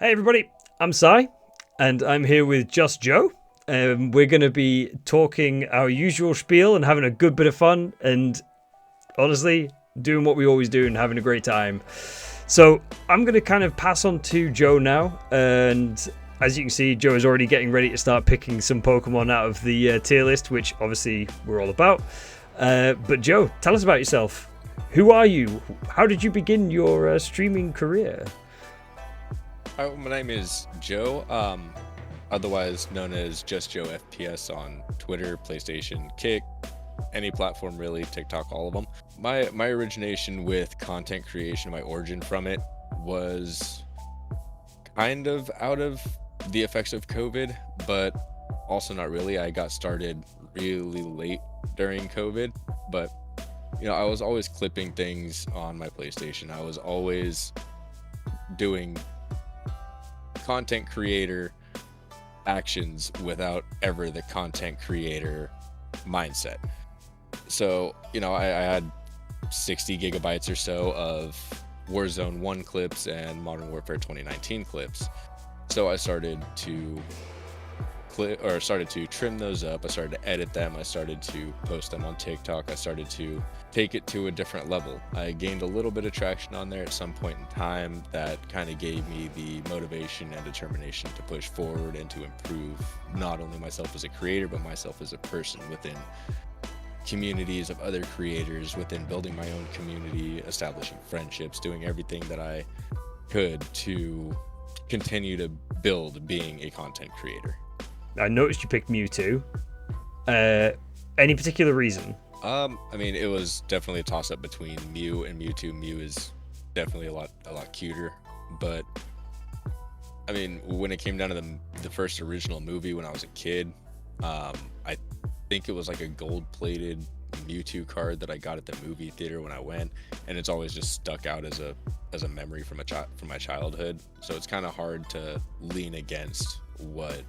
Hey everybody, I'm Sai, and I'm here with JustJoe. We're going to be talking our usual spiel and having a good bit of fun, and honestly, doing what we always do and having a great time. So I'm going to kind of pass on to Joe now, and as you can see, Joe is already getting ready to start picking some Pokemon out of the tier list, which obviously we're all about. But Joe, tell us about yourself. Who are you? How did you begin your streaming career? My name is Joe, otherwise known as JustJoeFPS on Twitter, PlayStation, Kick, any platform really, TikTok, all of them. My origination with content creation, my origin from it was kind of out of the effects of COVID, but also not really. I got started really late during COVID, but I was always clipping things on my PlayStation. I was always doing content creator actions without ever the content creator mindset. So, I had 60 gigabytes or so of Warzone 1 clips and Modern Warfare 2019 clips. So I started to trim those up. I started to edit them. I started to post them on TikTok. I started to take it to a different level. I gained a little bit of traction on there at some point in time that kind of gave me the motivation and determination to push forward and to improve not only myself as a creator, but myself as a person within communities of other creators, within building my own community, establishing friendships, doing everything that I could to continue to build being a content creator. I noticed you picked Mewtwo. Any particular reason? It was definitely a toss-up between Mew and Mewtwo. Mew is definitely a lot cuter, but when it came down to the first original movie when I was a kid, I think it was like a gold-plated Mewtwo card that I got at the movie theater when I went, and it's always just stuck out as a memory from my childhood. So it's kind of hard to lean against what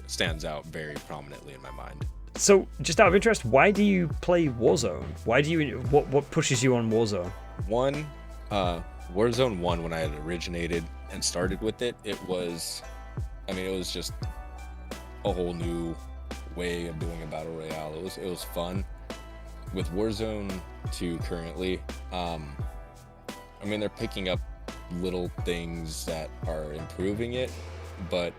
stands out very prominently in my mind. So, just out of interest, why do you play Warzone? What pushes you on Warzone? One, Warzone 1, when I had originated and started with it, it was just a whole new way of doing a battle royale. It was fun. With Warzone 2 currently, they're picking up little things that are improving it, but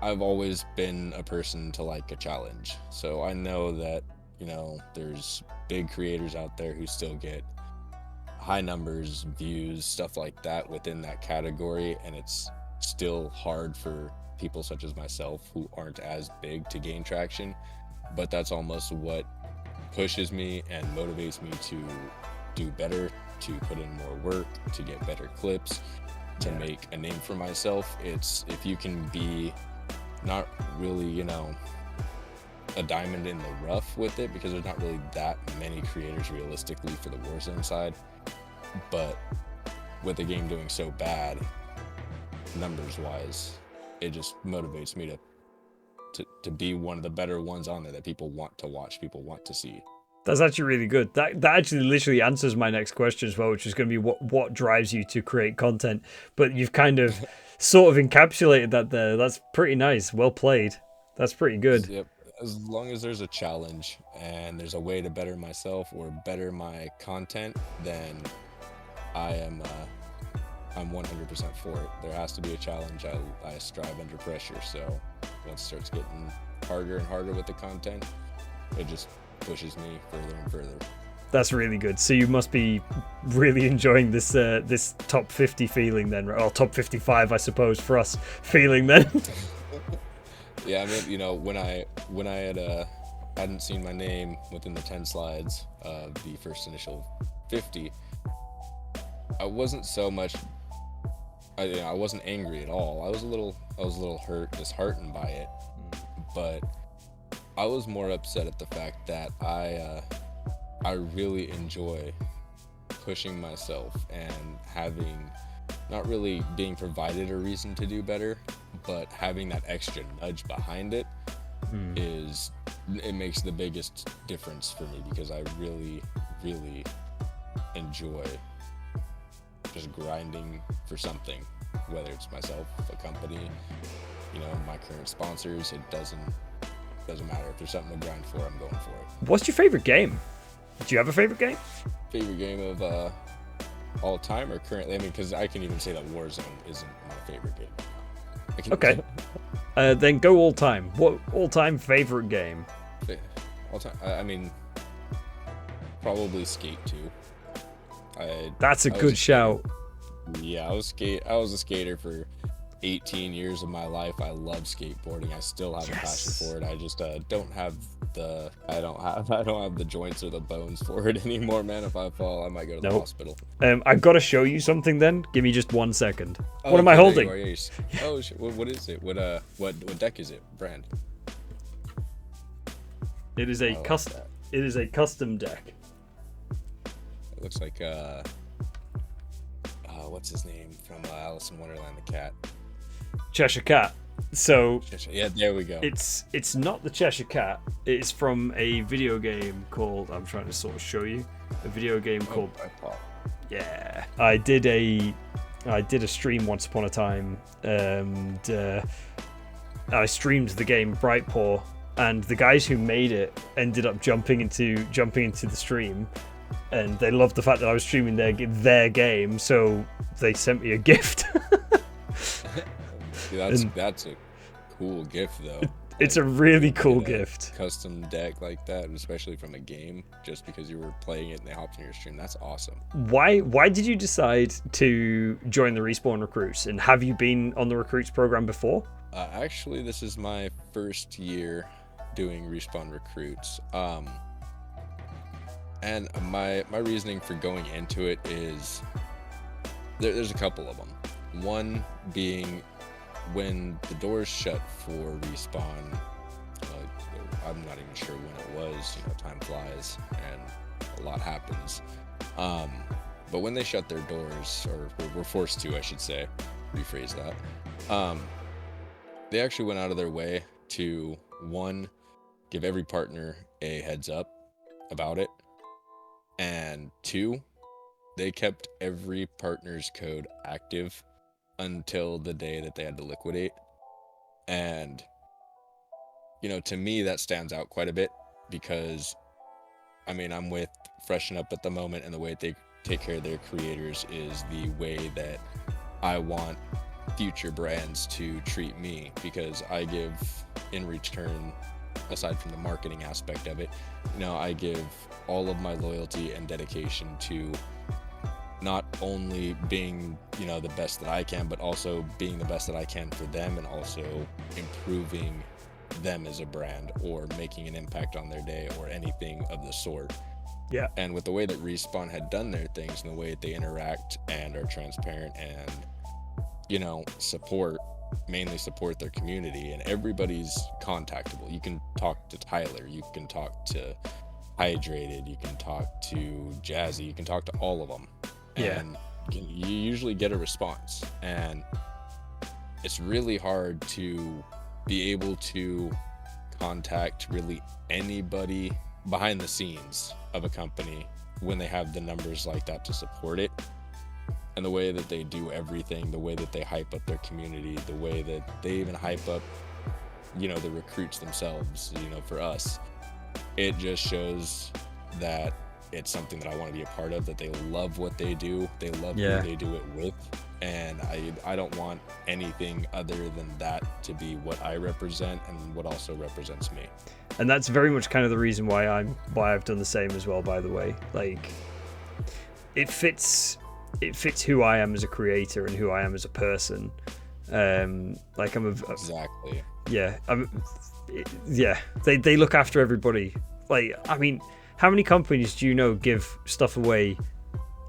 I've always been a person to like a challenge. So I know that, there's big creators out there who still get high numbers, views, stuff like that within that category. And it's still hard for people such as myself who aren't as big to gain traction. But that's almost what pushes me and motivates me to do better, to put in more work, to get better clips, to make a name for myself. It's if you can be not really, a diamond in the rough with it, because there's not really that many creators realistically for the Warzone side. But with the game doing so bad, numbers wise, it just motivates me to be one of the better ones on there that people want to watch, people want to see. That's actually really good. That actually literally answers my next question as well, which is going to be what drives you to create content. But you've kind of sort of encapsulated that there. That's pretty nice. Well played. That's pretty good. Yep. As long as there's a challenge and there's a way to better myself or better my content, then I'm 100% for it. There has to be a challenge. I strive under pressure. So once it starts getting harder and harder with the content, it just pushes me further and further. That's really good. So you must be really enjoying this top 50 feeling then, or top 55, I suppose, for us feeling then. Yeah, when I hadn't seen my name within the 10 slides of the first initial 50, I wasn't so much. I wasn't angry at all. I was a little hurt, disheartened by it, but I was more upset at the fact that I really enjoy pushing myself and having not really being provided a reason to do better, but having that extra nudge behind it it makes the biggest difference for me, because I really enjoy just grinding for something, whether it's myself, a company, my current sponsors. It doesn't matter. If there's something to grind for, I'm going for it. What's your favorite game? Do you have a favorite game? Favorite game of all time or currently? I mean, because I can even say that Warzone isn't my favorite game. Okay. Then go all time. What all time favorite game? All time. I mean, probably Skate 2. That's a good shout. Yeah, I was a skater for 18 years of my life. I love skateboarding. I still have a passion for it. I just don't have the joints or the bones for it anymore, man. If I fall, I might go to the hospital. I've got to show you something then. Give me just 1 second. What am I holding? Oh, what is it? What deck is it? Brand? It is a custom. It is a custom deck. It looks like what's his name from Alice in Wonderland, the cat? Cheshire Cat. So yeah, there we go. It's not the Cheshire Cat. It's from a video game called, I'm trying to sort of show you, a video game called. Yeah, I did a stream once upon a time, and I streamed the game Brightpaw, and the guys who made it ended up jumping into the stream, and they loved the fact that I was streaming their game, so they sent me a gift. That's a cool gift though. It's a really cool gift. Custom deck like that, especially from a game, just because you were playing it and they hopped in your stream. That's awesome. Why did you decide to join the Respawn Recruits? And have you been on the Recruits program before? Actually, this is my first year doing Respawn Recruits. And my reasoning for going into it is there's a couple of them. One being, when the doors shut for Respawn, I'm not even sure when it was, time flies and a lot happens. But when they shut their doors, or were forced to, I should say, rephrase that, they actually went out of their way to, one, give every partner a heads up about it, and two, they kept every partner's code active until the day that they had to liquidate. And to me that stands out quite a bit, because I'm with Freshen Up at the moment, and the way that they take care of their creators is the way that I want future brands to treat me, because I give in return, aside from the marketing aspect of it, I give all of my loyalty and dedication to not only being, the best that I can, but also being the best that I can for them, and also improving them as a brand, or making an impact on their day, or anything of the sort. Yeah. And with the way that Respawn had done their things, and the way that they interact and are transparent and, mainly support their community, and everybody's contactable. You can talk to Tyler, you can talk to Hydrated, you can talk to Jazzy, you can talk to all of them. Yeah. And you usually get a response, and it's really hard to be able to contact really anybody behind the scenes of a company when they have the numbers like that to support it. And the way that they do everything, the way that they hype up their community, the way that they even hype up, the recruits themselves, for us, it just shows that it's something that I want to be a part of, that they love what they do, they love who they do it with, and I don't want anything other than that to be what I represent and what also represents me. And that's very much kind of the reason why I've done the same as well, by the way. Like, it fits who I am as a creator and who I am as a person. Exactly. They look after everybody. Like, how many companies do you know give stuff away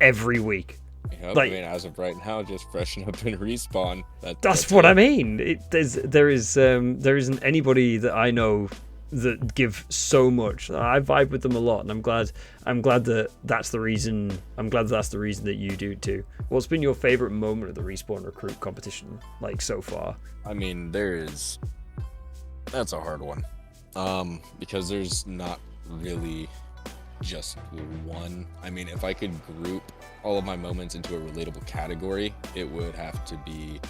every week? Yep, as of right now, just Freshen Up and Respawn. That's what I mean. There isn't anybody that I know that give so much. I vibe with them a lot, and I'm glad that that's the reason. I'm glad that's the reason that you do too. What's been your favorite moment of the Respawn Recruit competition, like, so far? That's a hard one, because there's not really just one. I mean, if I could group all of my moments into a relatable category, it would have to be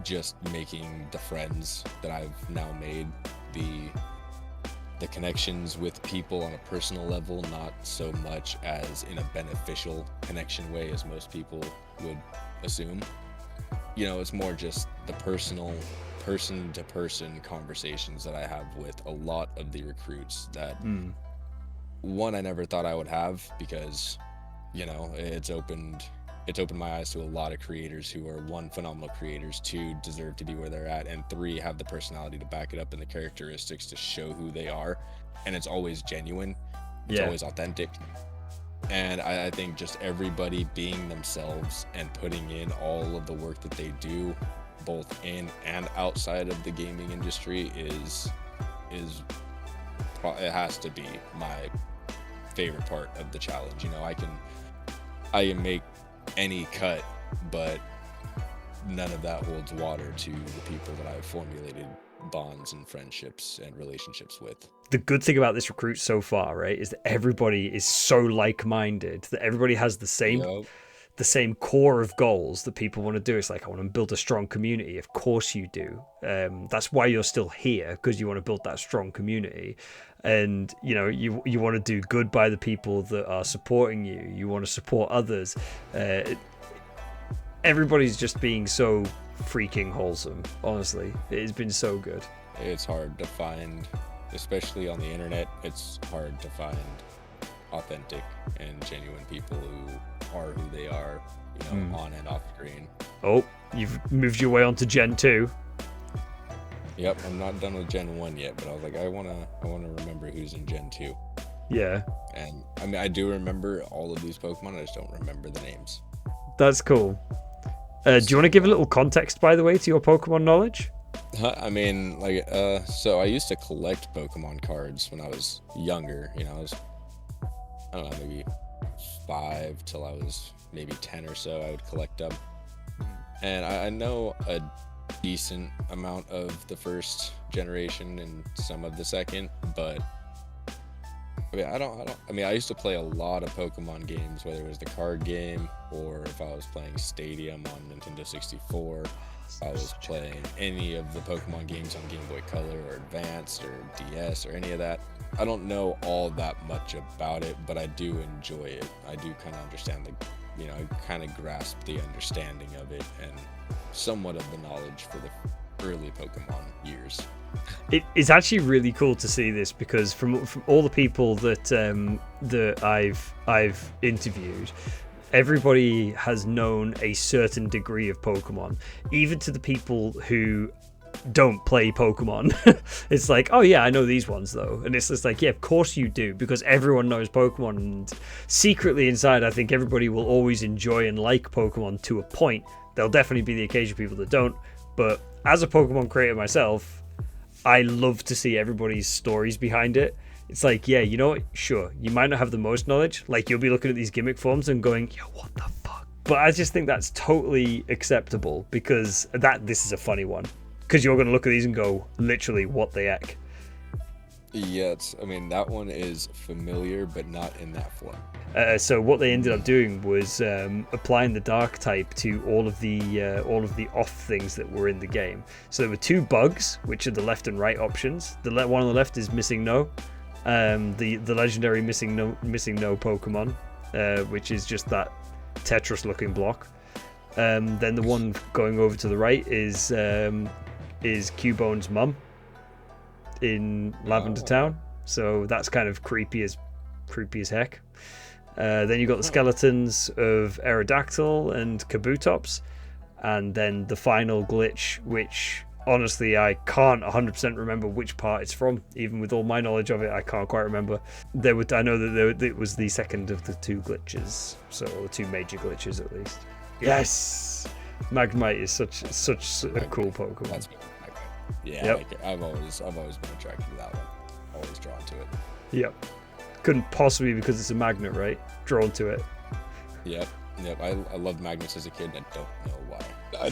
just making the friends that I've now made, the connections with people on a personal level, not so much as in a beneficial connection way as most people would assume. It's more just the personal, person-to-person conversations that I have with a lot of the recruits that one, I never thought I would have, because it's opened my eyes to a lot of creators who are, one, phenomenal creators, two, deserve to be where they're at, and three, have the personality to back it up and the characteristics to show who they are. And it's always genuine, it's always authentic. And I think just everybody being themselves and putting in all of the work that they do, both in and outside of the gaming industry, it has to be my favorite part of the challenge. I can make any cut, but none of that holds water to the people that I've formulated bonds and friendships and relationships with. The good thing about this recruit so far, right, is that everybody is so like-minded, that everybody has the same core of goals that people want to do. It's like, I want to build a strong community. Of course you do. That's why you're still here, because you want to build that strong community. And you want to do good by the people that are supporting you. You want to support others. Everybody's just being so freaking wholesome. Honestly, it has been so good. It's hard to find, especially on the internet, it's hard to find authentic and genuine people who are who they are, on and off screen. Oh, you've moved your way on to Gen 2. Yep, I'm not done with Gen 1 yet, but I was like, I wanna remember who's in Gen 2. Yeah. And I mean, I do remember all of these Pokemon, I just don't remember the names. That's cool. Do you want to give a little context, by the way, to your Pokemon knowledge? I mean, so I used to collect Pokemon cards when I was younger. I was, I don't know, maybe 5 till I was maybe 10 or so. I would collect them. And I know a decent amount of the first generation and some of the second, but I used to play a lot of Pokemon games, whether it was the card game or if I was playing Stadium on Nintendo 64. I was playing any of the Pokemon games on Game Boy Color or Advance or DS or any of that. I don't know all that much about it, but I do enjoy it. I do kind of understand I kind of grasp the understanding of it and somewhat of the knowledge for the early Pokemon years. It's actually really cool to see this, because from all the people that I've interviewed, everybody has known a certain degree of Pokemon, even to the people who don't play Pokemon. It's like, oh yeah, I know these ones though, and it's just like, yeah, of course you do, because everyone knows Pokemon, and secretly inside I think everybody will always enjoy and like Pokemon to a point. There'll definitely be the occasional people that don't, but as a Pokemon creator myself, I love to see everybody's stories behind it. It's like, yeah, you know what? Sure, you might not have the most knowledge. Like, you'll be looking at these gimmick forms and going, yo, what the fuck? But I just think that's totally acceptable, because this is a funny one. Because you're going to look at these and go, literally, what the heck? Yeah, that one is familiar, but not in that form. So what they ended up doing was applying the dark type to all of the off things that were in the game. So there were 2 bugs, which are the left and right options. The one on the left is missing no, the legendary missing no Pokemon, which is just that Tetris looking block. Then the one going over to the right is Cubone's mum in Lavender Town, so that's kind of creepy as heck. Then you've got the skeletons of Aerodactyl and Kabutops, and then the final glitch, which honestly I can't 100% remember which part it's from. Even with all my knowledge of it, I can't quite remember. I know that it was the second of the 2 glitches, so the 2 major glitches at least. Yes, Magnemite is such a cool Pokemon. That's yeah, yep. I like it. I've always been attracted to that one. Always drawn to it. Yep. Couldn't possibly be because it's a magnet, right? Drawn to it. Yep. I loved magnets as a kid, and I don't know why. I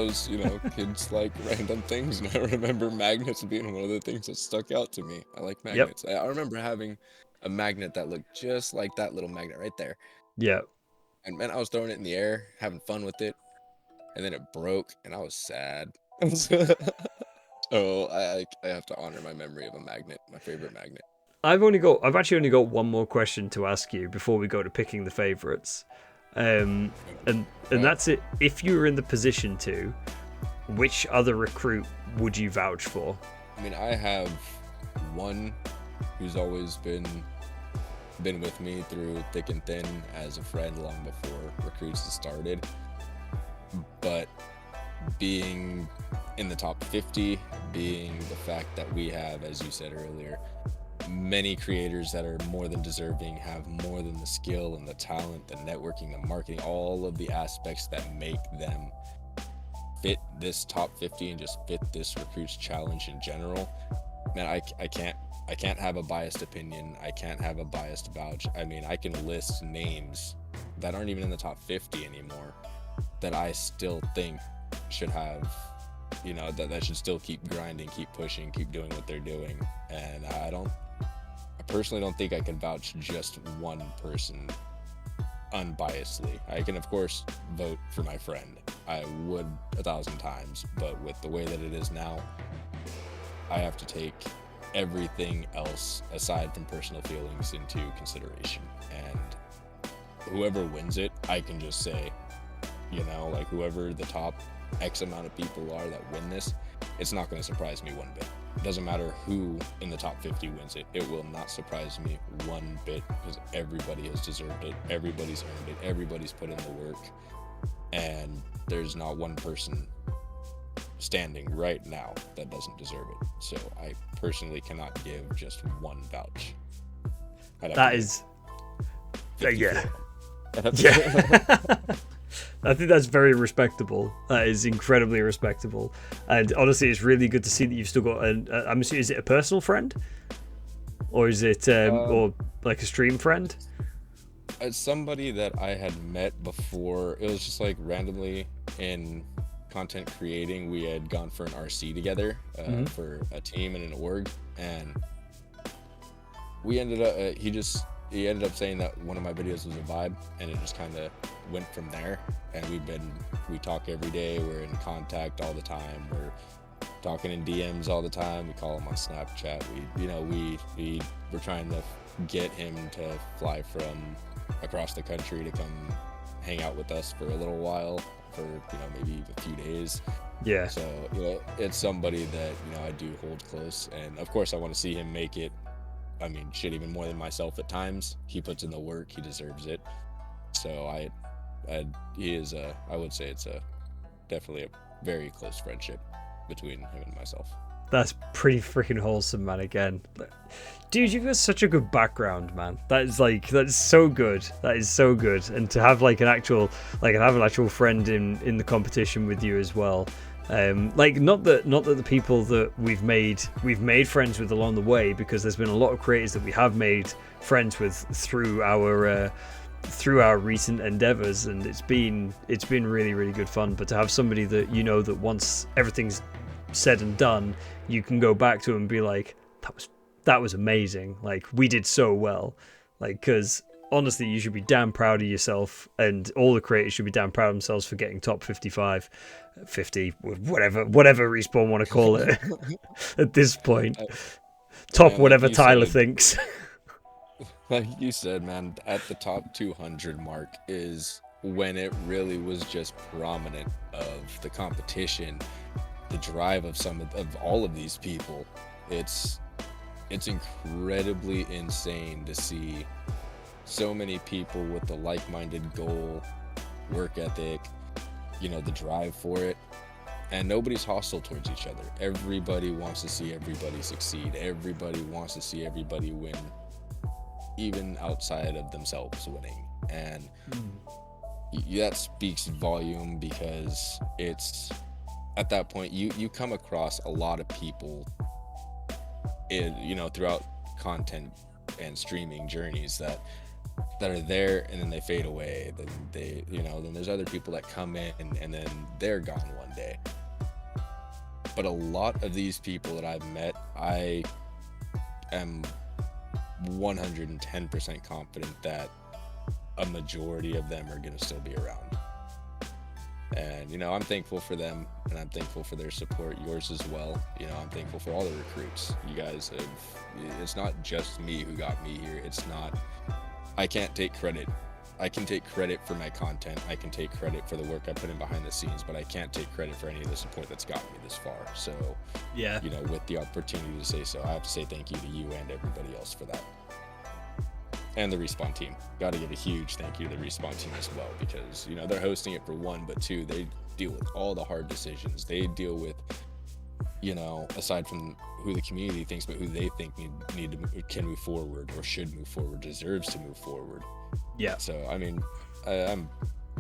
was, kids like random things, and I remember magnets being one of the things that stuck out to me. I like magnets. Yep. I remember having a magnet that looked just like that little magnet right there. Yeah. And man, I was throwing it in the air, having fun with it, and then it broke, and I was sad. So I have to honor my memory of a magnet, my favorite magnet. I've actually only got one more question to ask you before we go to picking the favorites. And that's it. If you were in the position to, which other recruit would you vouch for? I mean, I have one who's always been with me through thick and thin as a friend long before recruits had started. But being in the top 50, being the fact that we have, as you said earlier, many creators that are more than deserving, have more than the skill and the talent, the networking, the marketing, all of the aspects that make them fit this top 50 and just fit this recruits challenge in general. Man, I can't have a biased opinion. I can't have a biased vouch. I mean, I can list names that aren't even in the top 50 anymore that I still think should have, that should still keep grinding, keep pushing, keep doing what they're doing. And I personally don't think I can vouch just one person unbiasedly. I can, of course, vote for my friend. I would 1,000 times, but with the way that it is now, I have to take everything else aside from personal feelings into consideration. And whoever wins it, I can just say, like whoever the top X amount of people are that win this, it's not going to surprise me one bit. It doesn't matter who in the top 50 wins it. It will not surprise me one bit because everybody has deserved it. Everybody's earned it. Everybody's put in the work. And there's not one person standing right now that doesn't deserve it. So I personally cannot give just one vouch. That is... Yeah. Yeah. I think that's very respectable. That is incredibly respectable. And honestly, it's really good to see that you've still got I'm assuming, is it a personal friend? Or is it or like a stream friend? It's somebody that I had met before. It was just like randomly in content creating. We had gone for an RC together for a team and an org. And we ended up, he ended up saying that one of my videos was a vibe, and it just kind of went from there. And we talk every day. We're in contact all the time. We're talking in DMs all the time. We call him on Snapchat. We're trying to get him to fly from across the country to come hang out with us for a little while, for maybe a few days. Yeah. So it's somebody that I do hold close, and of course I want to see him make it. I mean, shit, even more than myself at times. He puts in the work. He deserves it. So I would say it's definitely a very close friendship between him and myself. That's pretty freaking wholesome, man. Again, dude, you've got such a good background, man. That's so good. That is so good. And to have have an actual friend in the competition with you as well. Not that the people that we've made friends with along the way, because there's been a lot of creators that we have made friends with through our recent endeavors, and it's been really, really good fun. But to have somebody that that once everything's said and done, you can go back to and be like, that was amazing. Like, we did so well. Like, because honestly, you should be damn proud of yourself, and all the creators should be damn proud of themselves for getting top 55, 50, whatever Respawn want to call it at this point. Top whatever Tyler thinks. Like you said, man, at the top 200 mark is when it really was just prominent of the competition, the drive of all of these people. It's incredibly insane to see so many people with the like-minded goal, work ethic, the drive for it, and nobody's hostile towards each other. Everybody wants to see everybody succeed. Everybody wants to see everybody win, even outside of themselves winning. And that speaks volume, because it's at that point you come across a lot of people throughout content and streaming journeys that are there, and then they fade away. Then then there's other people that come in and then they're gone one day. But a lot of these people that I've met, I am 110% confident that a majority of them are going to still be around. And, you know, I'm thankful for them, and I'm thankful for their support, yours as well. You know, I'm thankful for all the recruits. You guys have, it's not just me who got me here. It's not, I can't take credit. I can take credit for my content. I can take credit for the work I put in behind the scenes, but I can't take credit for any of the support that's gotten me this far. So, yeah, you know, with the opportunity to say so, I have to say thank you to you and everybody else for that. And the Respawn team. Got to give a huge thank you to the Respawn team as well, because, you know, they're hosting it for one, but two, they deal with all the hard decisions. They deal with, you know, aside from who the community thinks, but who they think can move forward or should move forward, deserves to move forward. Yeah. So, I mean, I'm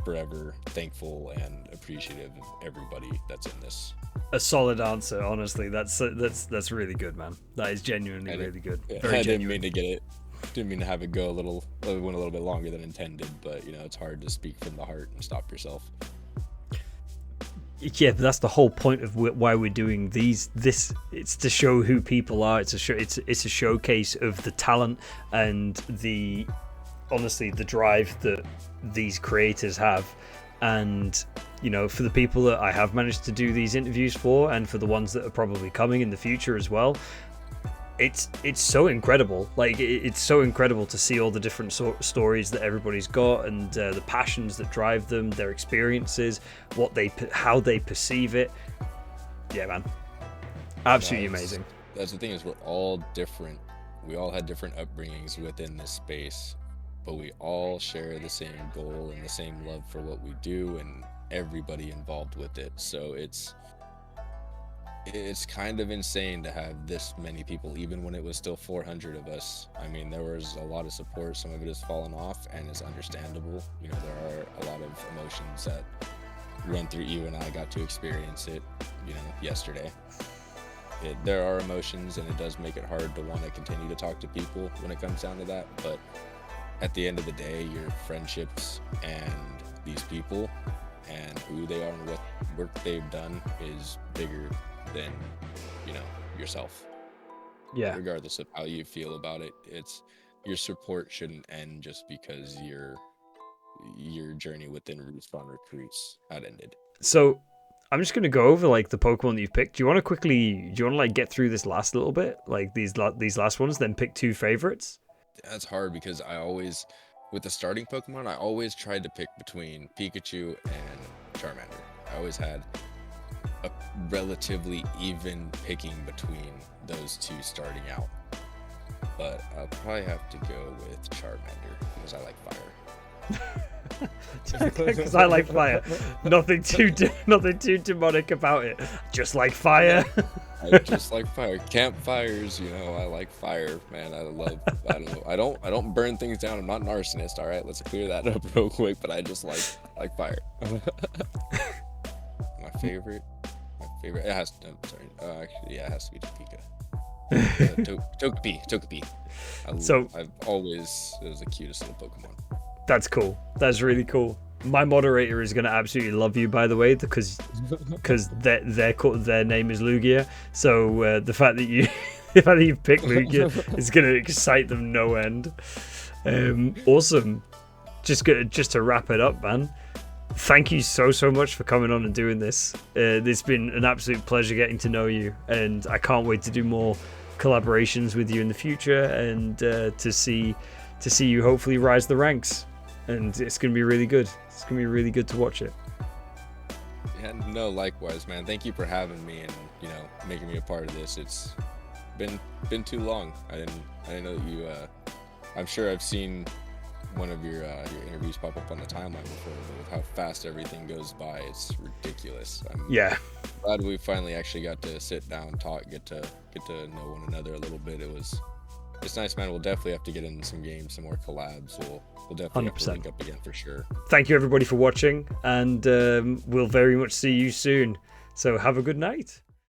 forever thankful and appreciative of everybody that's in this. A solid answer, honestly. That's really good, man. That is genuinely really good. Very I didn't genuine. mean to get it. Didn't mean to have it go went a little bit longer than intended, but you know, it's hard to speak from the heart and stop yourself. Yeah, but that's the whole point of why we're doing this. It's to show who people are. It's a showcase of the talent and the drive that these creators have. And, you know, for the people that I have managed to do these interviews for, and for the ones that are probably coming in the future as well, it's so incredible. Like, it's so incredible to see all the different stories that everybody's got, and the passions that drive them, their experiences, how they perceive it. Yeah, man, absolutely amazing. That's the thing, is we're all different. We all had different upbringings within this space, but we all share the same goal and the same love for what we do and everybody involved with it. So it's kind of insane to have this many people, even when it was still 400 of us. I mean, there was a lot of support. Some of it has fallen off, and it's understandable. You know, there are a lot of emotions that run through you, and I got to experience it, you know, yesterday. There are emotions, and it does make it hard to want to continue to talk to people when it comes down to that. But at the end of the day, your friendships and these people and who they are and what work they've done is bigger than, you know, yourself. Yeah. Regardless of how you feel about it, it's your support shouldn't end just because your journey within Respawn Recruits had ended. So I'm just gonna go over like the Pokemon that you've picked. Do you want to like get through this last little bit, like these last ones, then pick two favorites? That's hard, because I always, with the starting Pokemon, I always tried to pick between Pikachu and Charmander. I always had a relatively even picking between those two starting out, but I'll probably have to go with Charmander because I like fire. Because I like fire. Nothing too demonic about it. Just like fire. I just like fire. Campfires, you know, I like fire, man. I don't burn things down. I'm not an arsonist, all right? Let's clear that up real quick, but I just like fire. My favorite, it has to, it has to be Topeka. Togepi. It was the cutest little Pokemon. That's cool. That's really cool. My moderator is going to absolutely love you, by the way, because their name is Lugia. So the fact that you picked Lugia is going to excite them no end. Awesome. Just to wrap it up, man. Thank you so much for coming on and doing this. It's been an absolute pleasure getting to know you, and I can't wait to do more collaborations with you in the future, and to see you hopefully rise the ranks. And it's going to be really good. It's going to be really good to watch it. Yeah, no, likewise, man. Thank you for having me and, you know, making me a part of this. It's been too long. I didn't know that you. I'm sure I've seen one of your interviews pop up on the timeline before, but with how fast everything goes by, it's ridiculous. I'm glad we finally actually got to sit down, talk, get to know one another a little bit. It's nice, man. We'll definitely have to get into some games, some more collabs. We'll definitely 100%. Have to link up again for sure. Thank you, everybody, for watching, and we'll very much see you soon. So have a good night.